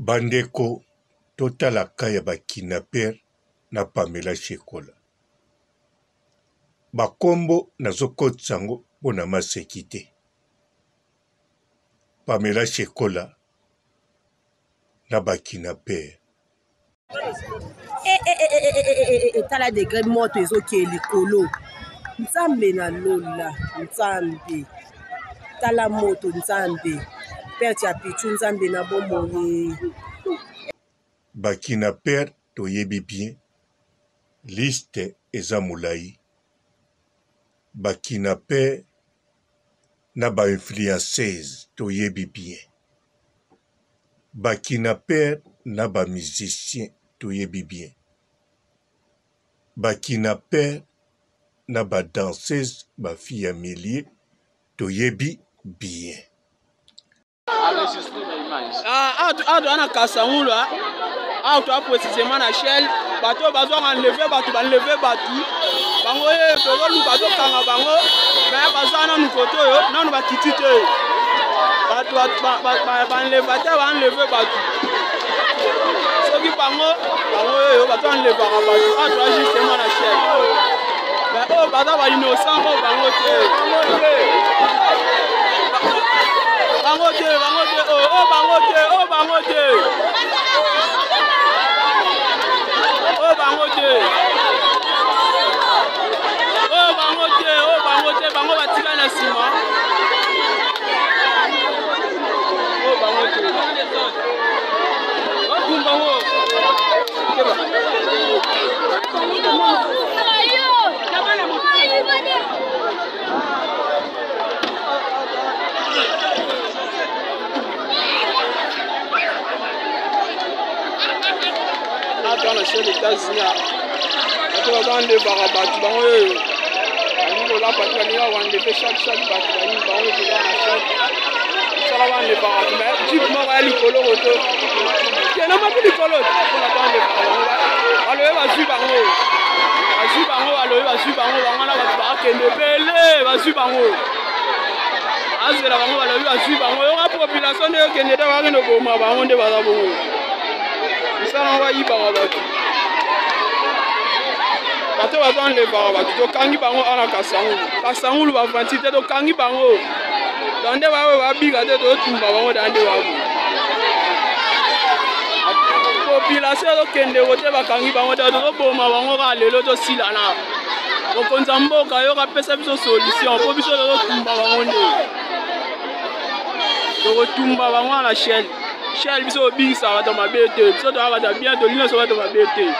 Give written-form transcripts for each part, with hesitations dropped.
Bandeko totalaka ya bakinaper na Pamela Shekola. Bakombo nazokotisa yango mpona maseki te. Pamela Shekola na bakinaper. Tala degré moto ezoke likolo. Nzambe na lola, nzambe. Tala moto nzambe. Perte ya pichu nzambe na bomoni. Bakinaper toyebi bien. Liste eza molai. Bakinaper na ba influenceuse toyebi bien. Bakinaper na ba musicien toyebi bien. Bakinaper na ba danseuse ba fille ya millier toyebi bien. Ana Kasangula, toi précisément na Shell, bateau bazo enlever bateau, bango ye pelo lu bateau kanga bango, mais bazo na nukoto yo, non ba kitite. Bateau enlever bateau. Soki bango yo bateau enlever bateau, toi justement na Shell. Mais bateau ba innocent bango te. Bangote. Bango batika na sima. Bangote. Dans les États-Unis, dans les barabats, dans eux, la patrie, on fait chaque patrie, on est dans la chaîne. Ça va les barabats, mais tu m'as dit que l'autre, il y a pas de colonne. Alors, va suivre bato bazonle bato tokangi bango ana Kasangulu bavanti te tokangi bango dande bawe babika te totumba bango dande babu population tokende kote bakangi bango te toboma bango ka lelo tosilana mokonza mboka yo kapesa biso solution po biso totumba bango nde tokotumba bango na Shell biso obingisa bato mabe te biso toa bato bien tolina so bato mabe te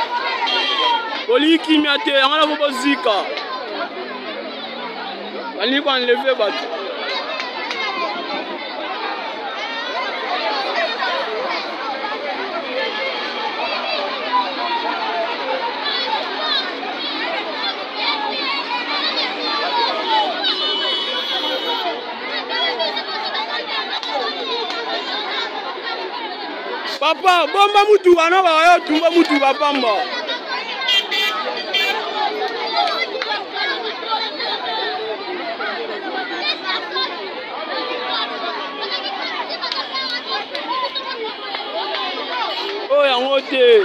olikimia te yangana ko bozika bali ko enlever bato papa bomba mutu bana ba yo tumba mutu bapamba oh yango te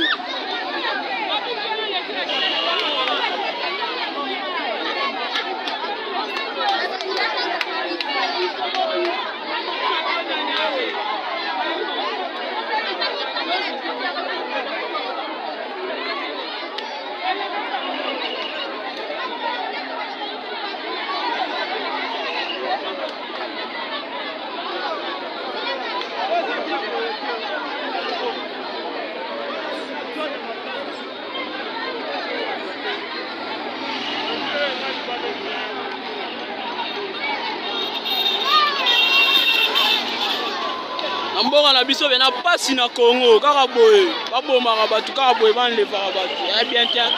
mboka na biso bena pasi na Congo kaka boye babomaka bato kaka boye banlevaka bato ya bien tiens.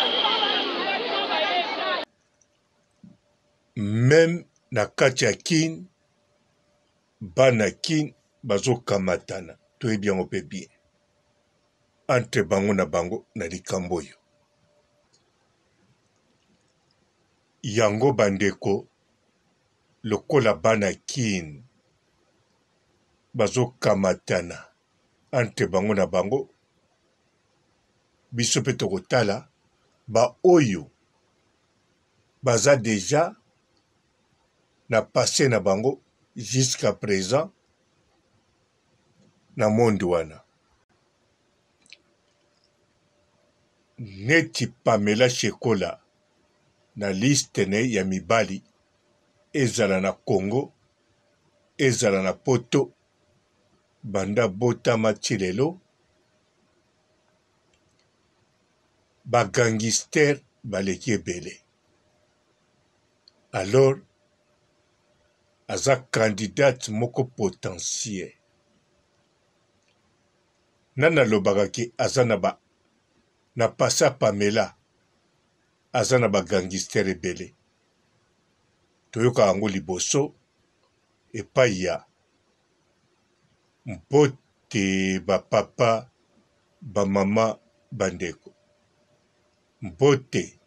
Même na kati ya kin bana kin bazokamatana toyebi yango mpe bien entre bango na bango na likambo oyo yango bandeko lokola bana kin bazokamatana entre bango na bango biso mpe tokotala baoyo baza deja na passé na bango jusqu'à présent na monde wana. Neti Pamela Shekola na liste ne ya mibali ezala na Congo, ezala na poto banda botama ti lelo, bagangster baleki ebele. Alors aza candidate moko potentiel. Nana lobaka ke aza na pasa Pamela aza na bagangster ebele. Toyoka yango liboso epai ya mbote bapapa bamama bandeko, mbote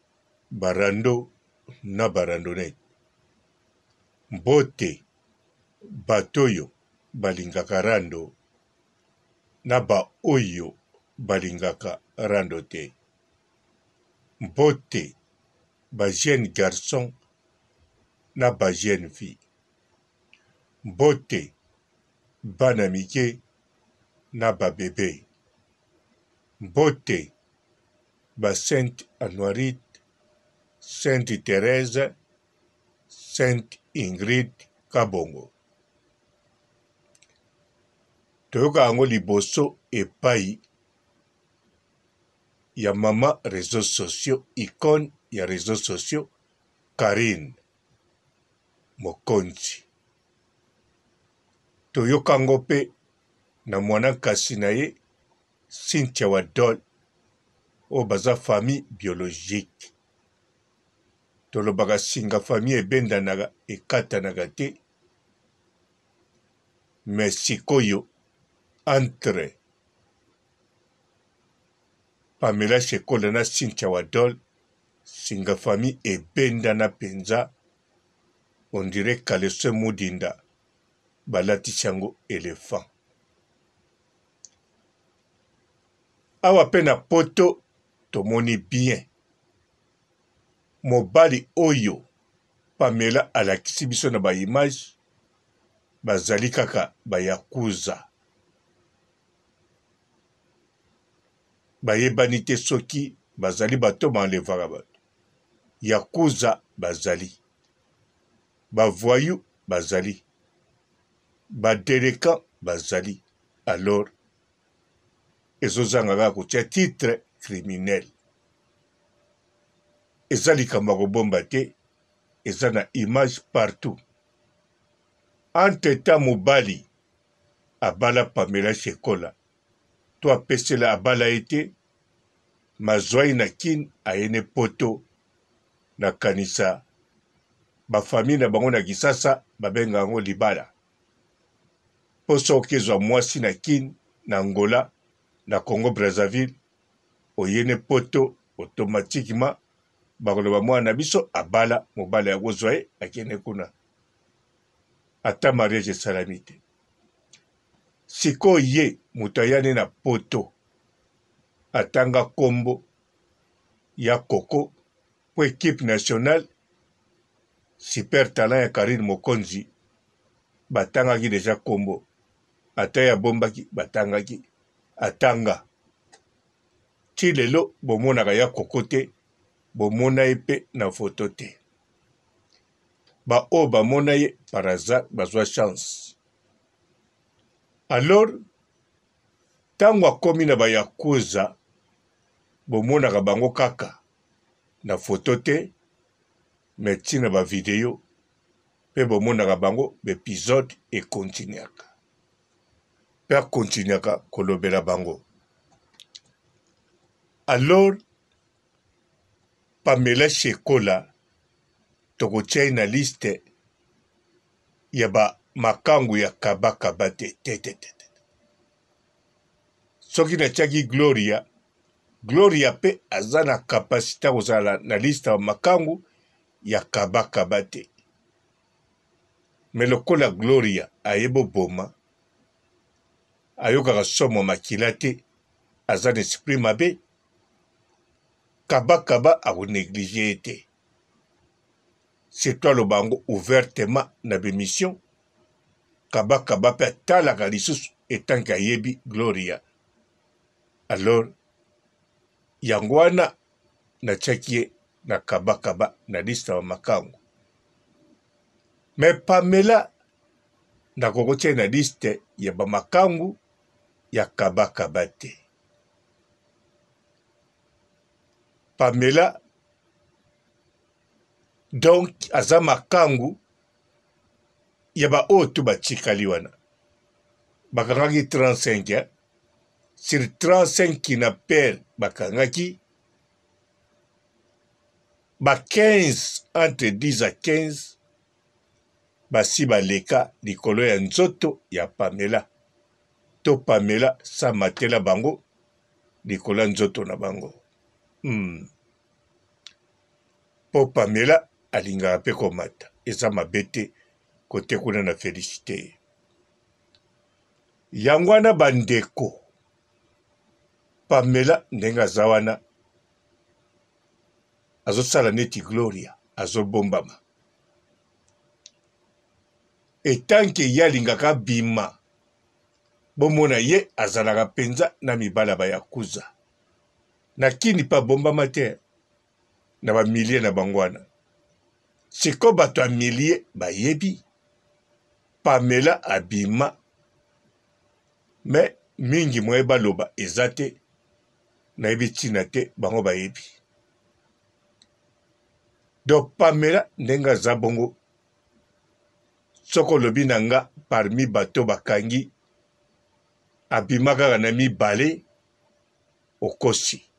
barando na barandonete, mbote batoyo balingaka rando na baoyo balingaka rando te, mbote ba jeune garçon na ba jeune fille, mbote bana mike na ba bebe, mbote ba Sainte Anoirite, Sainte Thérèse, Sainte Ingrid Kabongo. Toyoka yango liboso epai ya mama réseaux sociaux, icône ya réseaux sociaux, Karine Mokonzi. Toyoka yango pe na mwana kasi na ye Cynthia Wadol o baza famille biologique. Tolobaka singa famille ebendanaka ekatanaka te, mais sikoyo entre Pamela Shekola na Cynthia Wadol singa famille ebendana penza, on dirait Kaleso Mudinda balatisi yango éléphant. Awa pe na poto tomoni bien mobali oyo Pamela alakisi biso na ba image bazali kaka bayakuza. Bayebani te soki bazali bato banlevaka bato. Yakuza bazali, bavoyu bazali, badeleka bazali. Alors ezozanga kaka kotia titre criminel. Eza likambo kobomba te, eza na image partout. Entre-temps mobali abala Pamela Shekola, to apesela abala ete mazwai na kin ayene poto na kanisa bafamille na bango na Kisasa babenga yango libala. Poso okezwa mwasi na kin na Angola na Congo Brazzaville oyene poto automatiquement bakoloba mwana biso abala mobali ya kozwa ye akende kuna. Ata mariage esalami te. Siko ye moto ayane na poto atanga kombo ya Koko po équipe nationale super talent ya Karine Mokonzi batangaki deja kombo, ata ya bombaki batangaki atanga. Ti lelo bomonaka ya Koko te, bomona ye pe na foto te. Ba o bamona ye par hasard bazwa chance. Alors tango akomi na bayakuza bomonaka bango kaka na foto te, mais tina ba video pe bomonaka bango b'épisode ekontinuaka. Pe akontinuaka kolobela bango. Alors Pamela Shekola tokotia na liste ya ba makangu ya kabakaba te. Soki natiaki Gloria pe aza na kapasite kozala na liste ya makangu ya kabakaba te. Mais lokola Gloria ayebo boma, ayokaka somo makila te aza na esprit mabe kaba akonéglige ye te surtout aloba yango ouvertement na bémission kaba mpe atalaka lisusu etanke ayebi Gloria. Alors yango wana natiaki ye na kaba na liste ya makangu. Me Pamela nakokotia na liste ya bamakangu ya kaba te. Pamela donc aza makangu ya ba oyo tu batikali wana bakangaki 35 ya sur 35 kidnappeurs bakangaki ba 15 entre 10 à 15 basi baleka likolo ya nzoto ya Pamela to Pamela samatela bango likolo ya nzoto na bango. Po Pamela alingaka mpe komata eza mabe te kote kuna na Félicité. Yango wana bandeko Pamela ndenge aza wana azosala neti Gloria azobombama etanke ye alingaka bima bomona ye azalaka mpenza na mibala bayakuza na kini pa bombama te na bamilie na bango wana siko bato ya milie bayebi Pamela abima me mingi moye baloba eza te nayebi ntina te bango bayebi. Donc Pamela ndenge aza bongo soko lobi na nga parmi bato bakangi abima kaka na mibale okosi.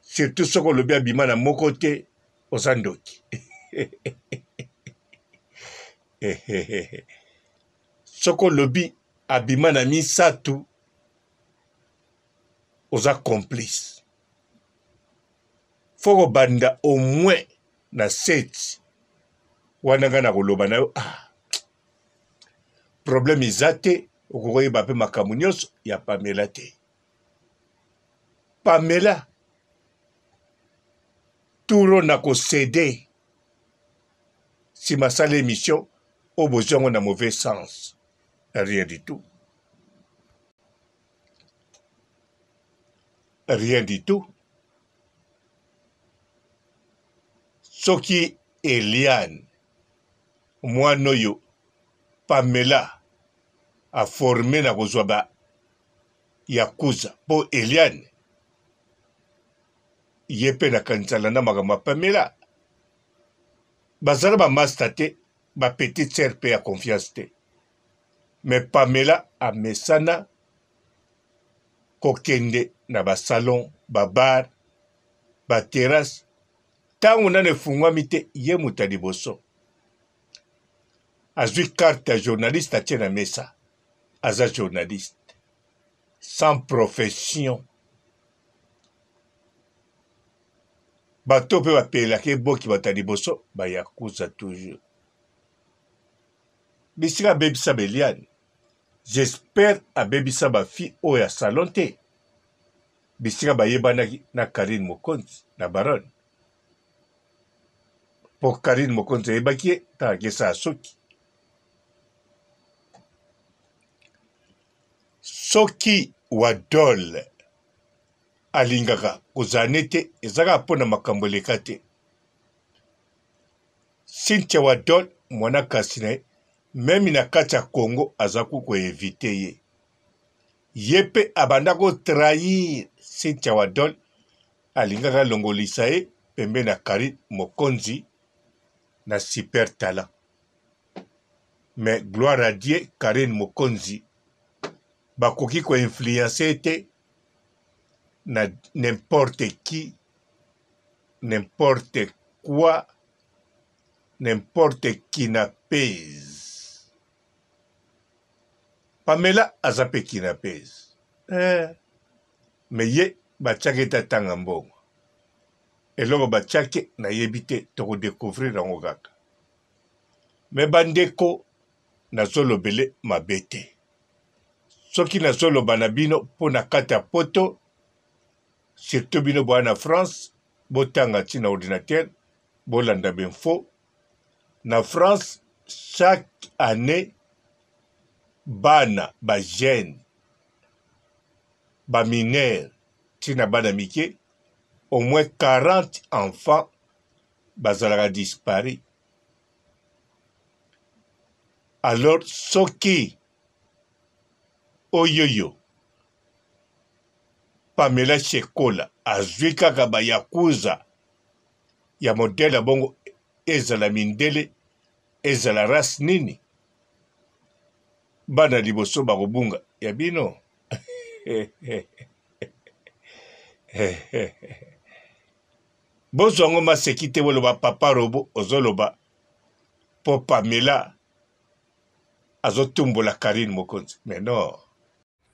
Surtout soko lobi abima na moko te oza ndoki. Soko lobi abima na misatu oza complice. Foko banda au moins na 7 wana nga na koloba na yo problème eza te okokoyeba mpe makambo nyonso ya Pamela te. Pamela turo na kosede nsima asala émission oyo bozwi yango na mauvais sens. Rien du tout. Rien du tout. Soki Eliane mwana oyo Pamela a formé na kozwa ba yakuza po Eliane ye mpe nakanisala na makambo ya Pamela bazala bamaster te bapetite sere mpe ya confiance te me Pamela amesana kokende na basalon babar baterase ntango nano efungwami te ye moto ya liboso azwi carte ya journaliste atie na mesa aza journaliste sans profession. Bato mpe bapelelaka eboki bato ya liboso bayakuza toujours. Bisika abebisa Eliane j'espère abebisa bafi oyo ya salon te bisika bayebanaki na Karine Mokonzi na Baronne po Karine Mokonzi ayebaki ye ntango akesala soki. Soki Wadol alingaka kozala nete ezaka mpona makambo eleka te. Cynthia Wadol mwana kasi na ye memi na kati ya Congo aza koevite ye. Ye mpe abanda kotrahir Cynthia Wadol alingaka alongolisa ye pembe na Karine Mokonzi na super talent. Mais gloire à Dieu, Karine Mokonzi bakoki koinfluencer te na n'importe qui, n'importe quoi, n'importe qui na pèse. Pamela aza mpe qui na pèse. Mais ye batiaki ete atanga mbongo. Eloko batiaki nayebi te tokodécouvrir yango kaka. Me bandeko nazolobele mabe te. soki nazoloba na bino mpo na kati ya poto surtout bino boya na France botanga ntina ordinateur bolanda benfo na France chaque année bana bajeune baminere ntina bana mike au moins 40 enfants bazalaka disparu. Alors soki oyoyo Pamela Shekola azwi kaka bayakuza ya modele bongo ezala mindele ezala race nini bana liboso bakobunga ya bino bozwango maseki te boloba papa robo ozoloba po Pamela azotumbola Karine Mokonzi. Mais non.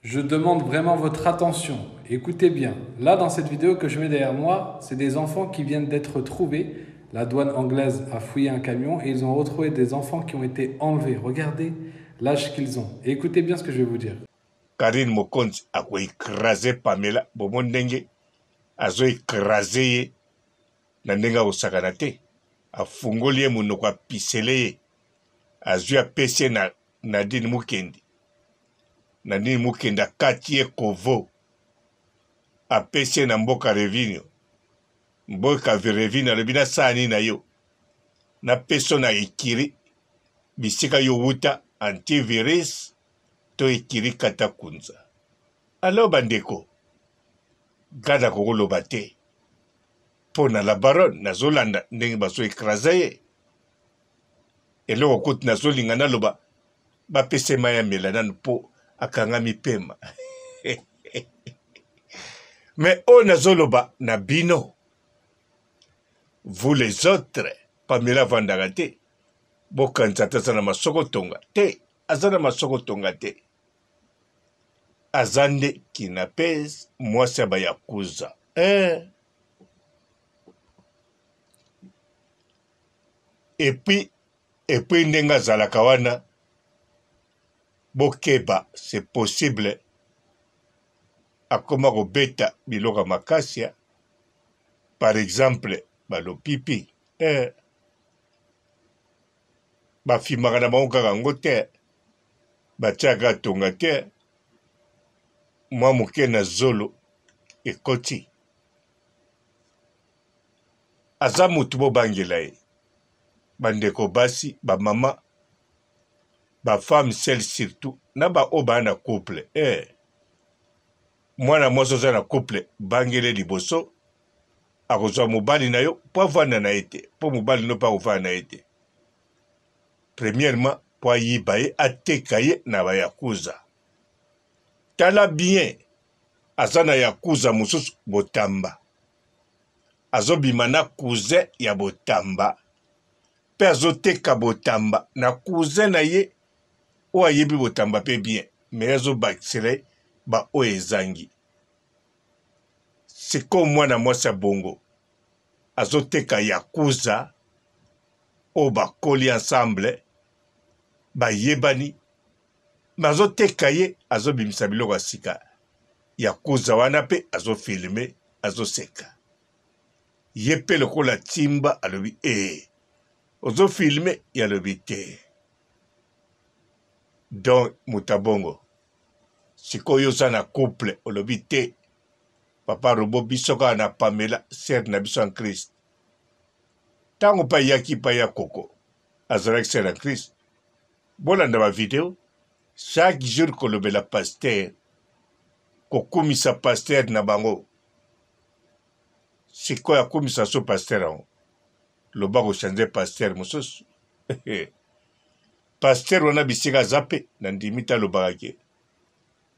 Je demande vraiment votre attention. Écoutez bien. Là, dans cette vidéo que je mets derrière moi, c'est des enfants qui viennent d'être trouvés. La douane anglaise a fouillé un camion et ils ont retrouvé des enfants qui ont été enlevés. Regardez l'âge qu'ils ont. Et écoutez bien ce que je vais vous dire. Karine Mokonzi a écrasé Pamela. Bomo ndenge azo écrasé ye na ndenga osakana te. Afungoli ye munoko apisele ye. Azwi apesi na Nadine Mukendi. Nadine Mukendi akati ye kovo. Apesi na mboka Revinio. Mboka Revinio alobina sani na yo. Na peso na ikiri. Bisika yo wuta antivirus. To ikiri kata kunza. Alo bandeko. Gada kogoloba te. Pona la baronne na zolanda ndenge baso ekraza ye. Eloko kuti na zolingana loba. Bapese maya melanane po akangami pema. Mais on a zoloba na bino. Vous les autres, Pamela Vandarate, bokanzata sana masoko tonga te, azana masoko tonga te. Azande kinapez mwasi bayakuza. Et puis ndenga zalaka wana bokeba, c'est possible akoma kobeta biloka makasia. Par exemple, balopipi bafimaka na bango kaka ngo te, batiaka tonga te, mwa moke na zolo ekoti. Aza mutu bobangela ye, bandeko basi, bamama, bafemme seule surtout, na ba oba na couple. Mwana mwasi oza na couple, bangele liboso, akozwa mobali na yo, po avanda na ete, po mobali no pa kovanda na ete. Premièrement, po ayiba ye, ateka ye na ba yakuza. Tala bien, aza na yakuza mosusu botamba. Azobima na cousin ya botamba. Pe azoteka botamba na cousin na ye, o ayebi botamba pe bien, mais azobakisele ba o ezangi. Siko mwana mwasi bongo azoteka yakuza o bakoli ensemble bayebani mazoteka ye azobimisa biloko ya sika yakuza wana pe azofilme azoseka ye pe lokola timba alobi ozofilme yalobi te. Donc mutabongo sikoyo oza na couple olobi te papa robo biso kaka na Pamela sere na biso en Christ. Tango pa yaki pa ya koko azalaki sere en Christ. Bolanda ba video chaque jour kolobela pasteur kokumisa pasteur na bango. Sikoyo akumisa so pasteur ango loba kochange pasteur mosusu. Pasteur wana bisika zape na ndimita lobaka ke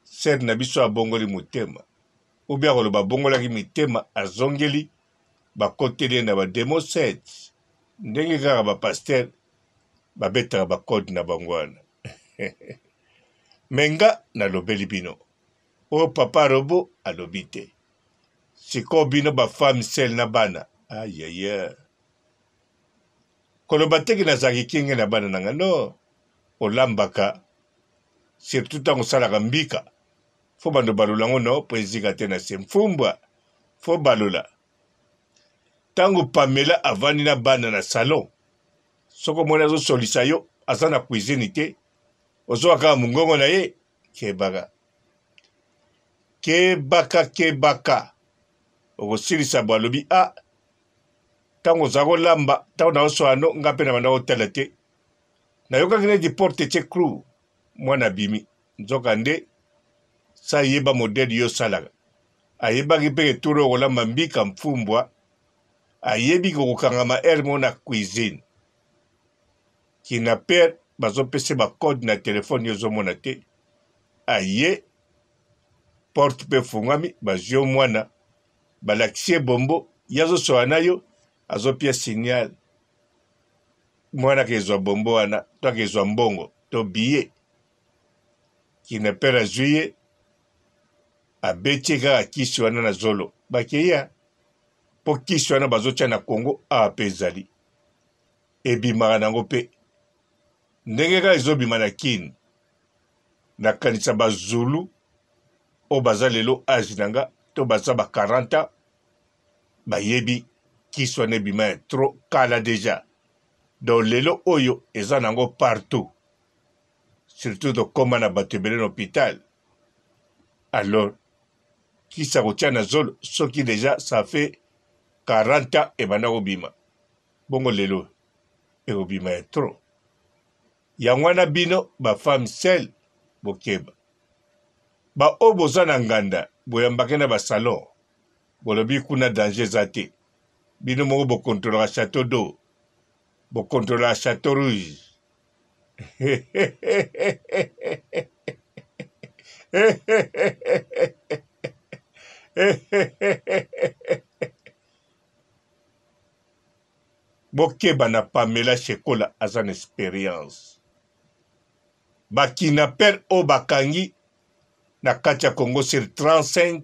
sere na biso abongoli motema. Ou bien koloba bongolaki mitema azongeli bakoteli na ba demo 7 ndenge kaka ba pasteur babetaka ba code na bango wana. Menga na lobeli bino o papa robo alobi te. Siko bino ba femme seule na bana ayaya koloba teki nazalaki kinge na bana nanga no olambaka surtout ntango osalaka mbika Faut bando balola ngono président tena semfumbwa. Faut balola. Tango Pamela avani na bana na salon. Soko mwana zo solisa yo azana cuisine te. Ozo aka mungongo na ye kebaka. Kebaka. Okosilisa balobi a tango zago lamba tango na osoano ngape na bana hotela te. Na yoka kine di porte che crew mwana bimi. Nzoka nde sa yeba modeli yo salaga. Ayeba kipeke turo kolamba mbika mfumbwa. Ayebi kokangama ermo na cuisine. Kina per bazo pese ba code na telefone yozo mona te. Aye porte pe fungami bazio mwana balaksie bombo yazo soana yo azo pia signal mwana kezwa bombo wana to kezwa mbongo to billet kina per azuye abetie kaka kisi wana na zolo bakeya po kisi wana bazotia na Congo ape ezali ebimaka nango pe ndenge kaka ezobima na kini nakanisa bazulu o baza lelo age nanga to baza ba 40 bayebi kisi wana ebima ya trop kala deja donc lelo oyo eza nango partout surtout tokóma na bato ebele na hôpital alors kisi akotia na zolo soki deja ça fait 40 ans ebanda kobima bongo lelo ekobima ya trop yango wana bino bafemme sel bokeba baoyo boza na nganda boyambake na basalon bolobi kuna danger eza te bino moko bokontrolaka chateau d'eau bokontrolaka chateau rouge bokeba na Pamela Shekola aza na expérience bakinaper o bakangi na kati ya Congo sur 35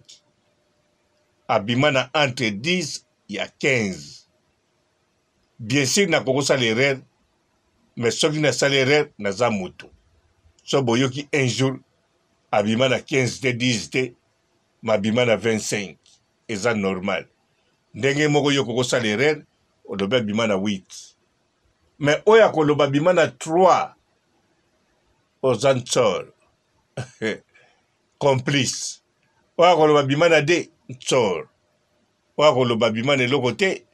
abima na entre 10 ya 15 bien sûr na Congo sa l'erreur mais soki na sa l'erreur naza mutu so boyoki un jour abima na 15 te 10 te mabima na 25 eza normal ndenge moko yo kokosa l'erreur oloba bima na 8 mais oya koloba bima na 3 oza ntsolo complice oya koloba bima na 2 ntsolo oya koloba bima na eloko te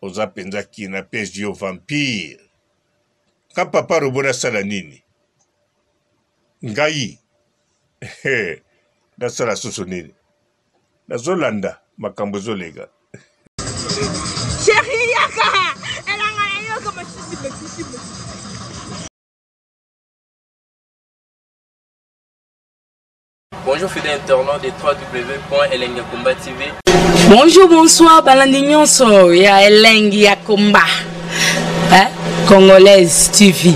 oza mpenza kina pesi yo vampire ka papa robona sala nini ngai nasala susu nini nazolanda makambo ezolega Chérie yaka Bonjour fidèles internautes de www.elengakomba TV. Bonjour, bonsoir, balandi nyonso ya Elengi ya Komba. Congolaise TV.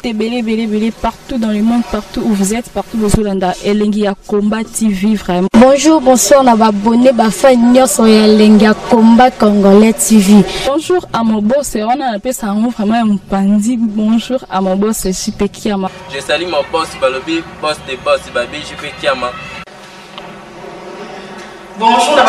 Belé partout dans le monde, partout où vous êtes, partout où vous êtes, Elengi ya Komba TV vraiment. Bonjour, bonsoir, on a abonné bafa nyonso ya Elengi ya Komba Congolais TV. Bonjour à mon boss, on a appelé ça vraiment un pandi. Bonjour à mon boss, JP Kiama. Je salue mon boss Balobi, boss de boss Babi, JP Kiama. Bonjour, la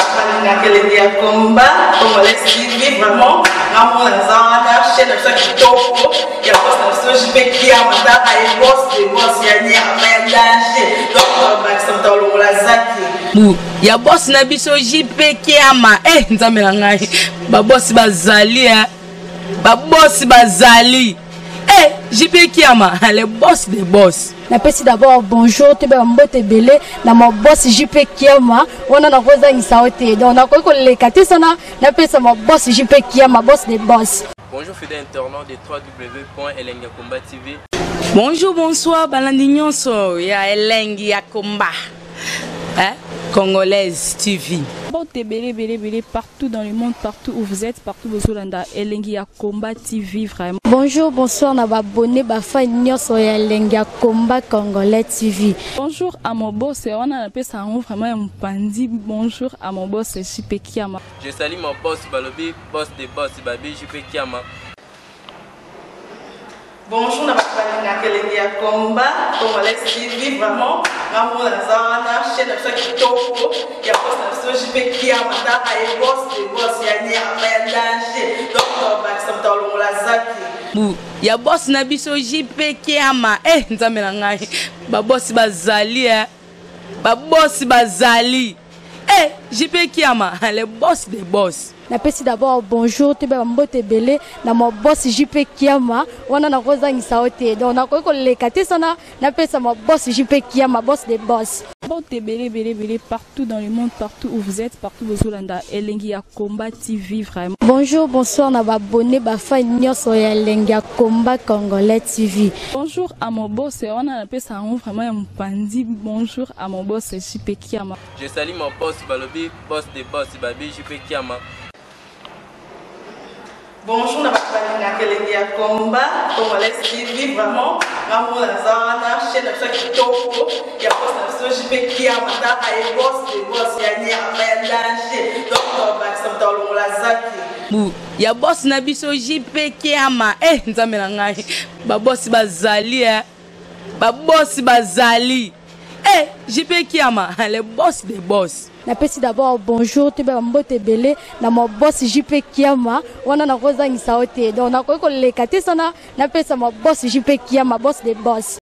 Elengi ya Komba Congolais TV vraiment. Ramon Zana, chaîne de ça qui topo, il y a boss de JP Kiama, et boss de boss yani a danger. Donc Maxime Tolo la zaki. Ya boss na biso JP Kiama nzambe na ngai ba boss bazali ba boss bazali JP Kiama le boss des boss. Napesi d'abord bonjour te ba mbote belé na mo boss JP Kiama on a koza ngisaote donc na ko le katisa na pesa mo boss JP Kiama boss des boss. Bonjour fidèles internautes de www.elengakomba TV. Bonjour bonsoir balandi nyonso ya Elengi ya Komba. Congolaise TV. Belé partout dans le monde, partout où vous êtes, partout où vous êtes, Elengi ya Komba TV vraiment. Bonjour, bonsoir, on a abonné bafa nyonso ya Elengi ya Komba Congolais TV. Bonjour à mon boss, on a appelé ça vraiment un pandi. Bonjour à mon boss, JP Kiama. Je salue mon boss Balobi, boss de boss Babi, JP Kiama. Bonjour, la Elengi ya Komba Congolais TV vraiment. ngamona zana chaîne ça kitoko ya boss na so jipe kiama ta ay boss de boss ya ni ya danger donc ba ça mtalongo la zaki bu ya boss na biso jipe kiama nzambe na ngai ba boss bazali ba boss bazali jipe kiama les boss des boss. Napesi d'abord bonjour te ba mbote belé na mo boss JP Kiama wana na kozangisa ote donc na ko lekate sana napesa mo boss JP Kiama boss des boss. Mbote belé partout dans le monde, partout où vous êtes, partout où vous êtes, Elengi ya Combat TV vraiment. Bonjour, bonsoir na ba abonné ba fan nyonso ya Elengi ya Combat Congolais TV. Bonjour à mon boss, on a appelé ça vraiment un pandi. Bonjour à mon boss JP Kiama. Je salue mon boss Balobi, boss des boss Babi JP Kiama. Bonjour, na bakali Elengi ya Combat Congolais TV vraiment ngamona zana chaîne ça kitoko ya boss na so JP Kiama ta ay boss de boss ya ni ya danger donc ba ça mtalongo la zaki bu ya boss na biso JP Kiama nzambe na ngai ba boss bazali ba boss bazali JP Kiama les boss des boss. Napesi d'abord bonjour te ba mbote belé na mo boss JP Kiama wana na kozangisa ote donc na ko lekate sana napesa mo boss JP Kiama boss des boss.